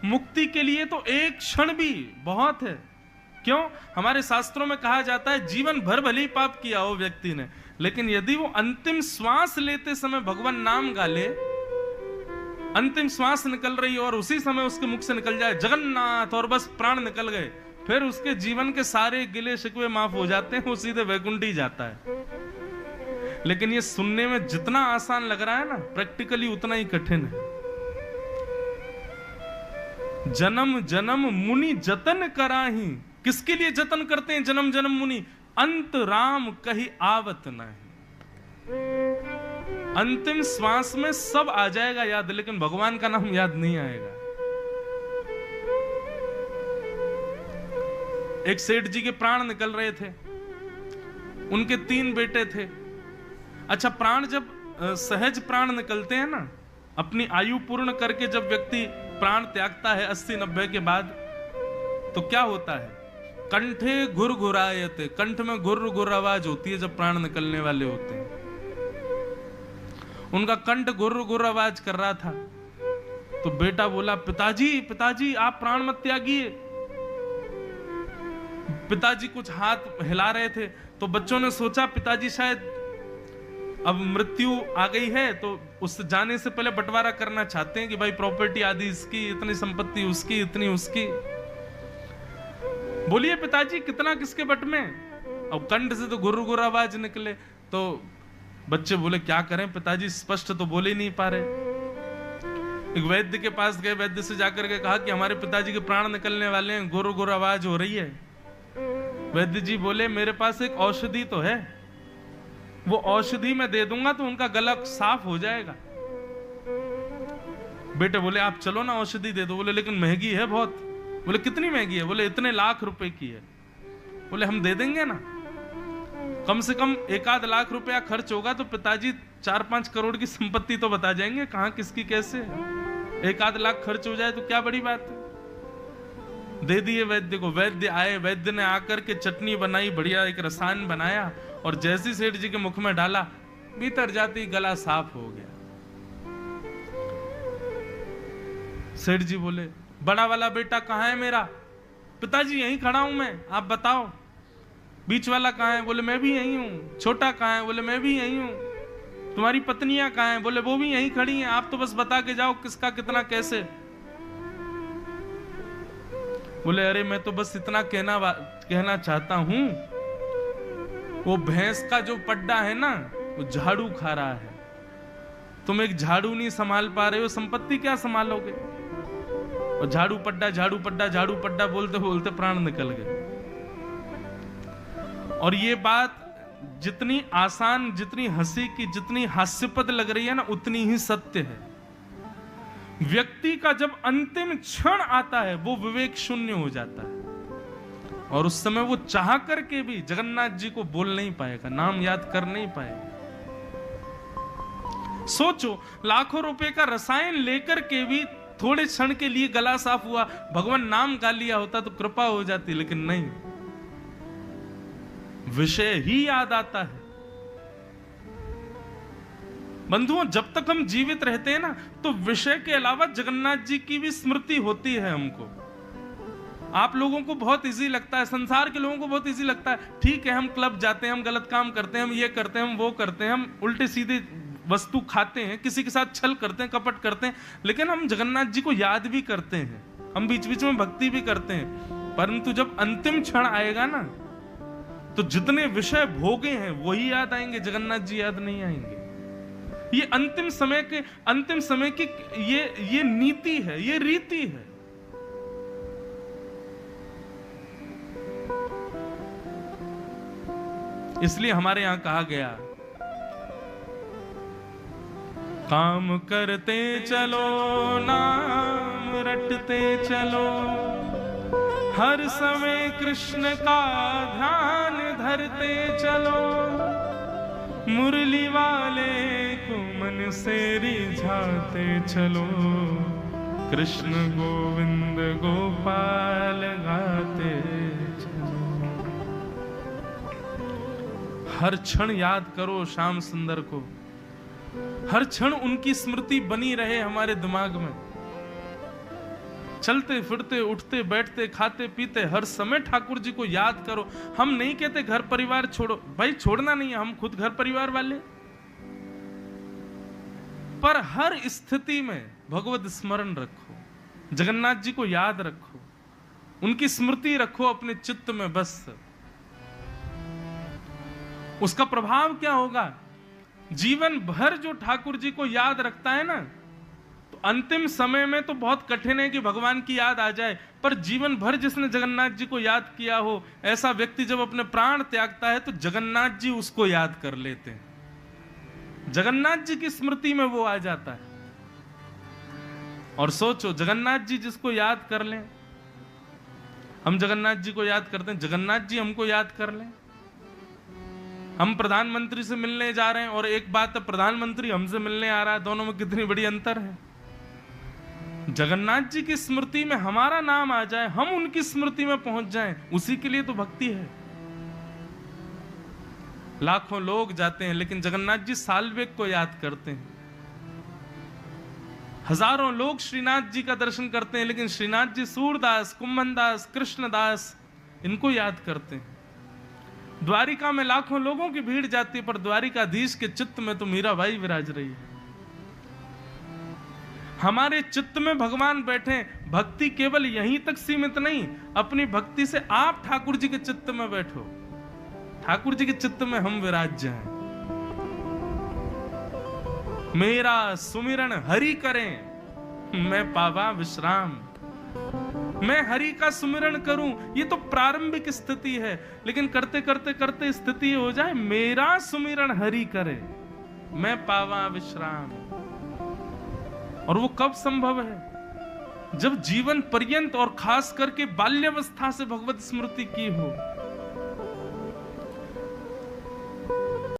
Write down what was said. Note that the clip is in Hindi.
मुक्ति के लिए तो एक क्षण भी बहुत है। क्यों? हमारे शास्त्रों में कहा जाता है जीवन भर भले ही पाप किया हो व्यक्ति ने, लेकिन यदि वो अंतिम श्वास लेते समय भगवान नाम गा ले, अंतिम श्वास निकल रही हो और उसी समय उसके मुख से निकल जाए जगन्नाथ और बस प्राण निकल गए, फिर उसके जीवन के सारे गिले शिकवे माफ हो जाते हैं, वो सीधे वैकुंठ ही जाता है। लेकिन ये सुनने में जितना आसान लग रहा है ना, प्रैक्टिकली उतना ही कठिन है। जन्म जन्म मुनि जतन कराही, किसके लिए जतन करते हैं जन्म जन्म मुनि? अंत राम कहीं आवत नहीं। अंतिम श्वास में सब आ जाएगा याद, लेकिन भगवान का नाम याद नहीं आएगा। एक सेठ जी के प्राण निकल रहे थे, उनके 3 बेटे थे। अच्छा, प्राण जब सहज प्राण निकलते हैं ना, अपनी आयु पूर्ण करके जब व्यक्ति प्राण त्यागता है 80-90 के बाद, तो क्या होता है? कंठे घुर घुरायते, कंठ में घुर घुर आवाज होती है जब प्राण निकलने वाले होते हैं। उनका कंठ घुर घुर आवाज कर रहा था, तो बेटा बोला, पिताजी पिताजी आप प्राण मत त्यागिए। पिताजी कुछ हाथ हिला रहे थे, तो बच्चों ने सोचा पिताजी शायद अब मृत्यु आ गई है, तो उस जाने से पहले बंटवारा करना चाहते हैं कि भाई प्रॉपर्टी आदि इसकी, इतनी संपत्ति उसकी, इतनी उसकी। बोलिए पिताजी कितना किसके बट में? अब कंठ से तो गुर्र गुर्र आवाज निकले, तो बच्चे बोले क्या करें पिताजी, स्पष्ट तो बोले ही नहीं पा रहे। एक वैद्य के पास गए, वैद्य से जाकर के कहा कि हमारे पिताजी के प्राण निकलने वाले हैं, गुर्र गुर्र आवाज हो रही है। वैद्य जी बोले मेरे पास एक औषधि तो है, वो औषधि मैं दे दूंगा तो उनका गला साफ हो जाएगा। बेटे बोले आप चलो ना औषधि दे दो। बोले लेकिन महंगी है बहुत। बोले कितनी महंगी है? बोले इतने लाख रुपए की है। बोले हम दे देंगे ना, कम से कम 1-8 लाख रुपया खर्च होगा तो पिताजी 4-5 करोड़ की संपत्ति तो बता जाएंगे कहां किसकी कैसे। 1-8 लाख खर्च हो जाए तो क्या बड़ी बात है। दे दिए वैद्य को। वैद्य आए, वैद्य ने आकर के चटनी बनाई, बढ़िया एक रसायन बनाया, और जैसी सेठ जी के मुख में डाला, भीतर जाती गला साफ हो गया। सेठ जी बोले बड़ा वाला बेटा कहां है मेरा? पिताजी यहीं खड़ा हूं मैं, आप बताओ। बीच वाला कहां है? बोले मैं भी यहीं हूं। छोटा कहां है? बोले मैं भी यहीं हूं। तुम्हारी पत्नियां कहां हैं? बोले वो भी यहीं खड़ी हैं, आप तो बस बता के जाओ किसका कितना कैसे। बोले अरे मैं तो बस इतना कहना चाहता हूं, वो भैंस का जो पड्डा है ना, वो झाड़ू खा रहा है। तुम एक झाड़ू नहीं संभाल पा रहे हो, संपत्ति क्या संभालोगे? और झाड़ू पड्डा झाड़ू पड्डा झाड़ू पड्डा बोलते बोलते प्राण निकल गए। और ये बात जितनी आसान, जितनी हंसी की, जितनी हास्यपद लग रही है ना, उतनी ही सत्य है। व्यक्ति का जब अंतिम क्षण आता है वो विवेक शून्य हो जाता है, और उस समय वो चाह करके भी जगन्नाथ जी को बोल नहीं पाएगा, नाम याद कर नहीं पाएगा। सोचो, लाखों रुपए का रसायन लेकर के भी थोड़े क्षण के लिए गला साफ हुआ, भगवान नाम गा लिया होता तो कृपा हो जाती, लेकिन नहीं, विषय ही याद आता है। बंधुओं, जब तक हम जीवित रहते हैं ना, तो विषय के अलावा जगन्नाथ जी की भी स्मृति होती है हमको। आप लोगों को बहुत इजी लगता है, संसार के लोगों को बहुत इजी लगता है, ठीक है हम क्लब जाते हैं, हम गलत काम करते हैं, हम ये करते हैं, हम वो करते हैं, हम उल्टे सीधे वस्तु खाते हैं, किसी के साथ छल करते हैं, कपट करते हैं, लेकिन हम जगन्नाथ जी को याद भी करते हैं, हम बीच बीच में भक्ति भी करते हैं। परंतु जब अंतिम क्षण आएगा ना, तो जितने विषय भोगे हैं वही याद आएंगे, जगन्नाथ जी याद नहीं आएंगे। ये अंतिम समय की ये नीति है, ये रीति है। इसलिए हमारे यहां कहा गया, काम करते चलो, नाम रटते चलो, हर समय कृष्ण का ध्यान धरते चलो, मुरली वाले को मन से रिझाते चलो, कृष्ण गोविंद गोपाल गाते चलो। हर क्षण याद करो श्याम सुंदर को, हर क्षण उनकी स्मृति बनी रहे हमारे दिमाग में। चलते फिरते उठते बैठते खाते पीते हर समय ठाकुर जी को याद करो। हम नहीं कहते घर परिवार छोड़ो, भाई छोड़ना नहीं है, हम खुद घर परिवार वाले, पर हर स्थिति में भगवत स्मरण रखो, जगन्नाथ जी को याद रखो, उनकी स्मृति रखो अपने चित्त में बस। उसका प्रभाव क्या होगा? जीवन भर जो ठाकुर जी को याद रखता है ना, तो अंतिम समय में तो बहुत कठिन है कि भगवान की याद आ जाए, पर जीवन भर जिसने जगन्नाथ जी को याद किया हो, ऐसा व्यक्ति जब अपने प्राण त्यागता है तो जगन्नाथ जी उसको याद कर लेते हैं, जगन्नाथ जी की स्मृति में वो आ जाता है। और सोचो, जगन्नाथ जी जिसको याद कर लें, हम जगन्नाथ जी को याद करते हैं, जगन्नाथ जी हमको याद कर लें। हम प्रधानमंत्री से मिलने जा रहे हैं और एक बात है, प्रधानमंत्री हमसे मिलने आ रहा है, दोनों में कितनी बड़ी अंतर है। जगन्नाथ जी की स्मृति में हमारा नाम आ जाए, हम उनकी स्मृति में पहुंच जाएं, उसी के लिए तो भक्ति है। लाखों लोग जाते हैं लेकिन जगन्नाथ जी साल्वेक को याद करते हैं। हजारों लोग श्रीनाथ जी का दर्शन करते हैं लेकिन श्रीनाथ जी सूरदास, कुंभनदास, कृष्णदास इनको याद करते हैं। द्वारिका में लाखों लोगों की भीड़ जाती है पर द्वारिकाधीश के चित्त में तो मीराबाई विराज रही है। हमारे चित्त में भगवान बैठे। भक्ति केवल यहीं तक सीमित नहीं, अपनी भक्ति से आप ठाकुर जी के चित्त में बैठो, ठाकुर जी के चित्त में हम विराज जाएं। मेरा सुमिरन हरि करें मैं पावा विश्राम। मैं हरि का सुमिरन करूं, ये तो प्रारंभिक स्थिति है, लेकिन करते करते करते स्थिति हो जाए मेरा सुमिरन हरि करे मैं पावा विश्राम। और वो कब संभव है? जब जीवन पर्यंत और खास करके बाल्यावस्था से भगवत स्मृति की हो,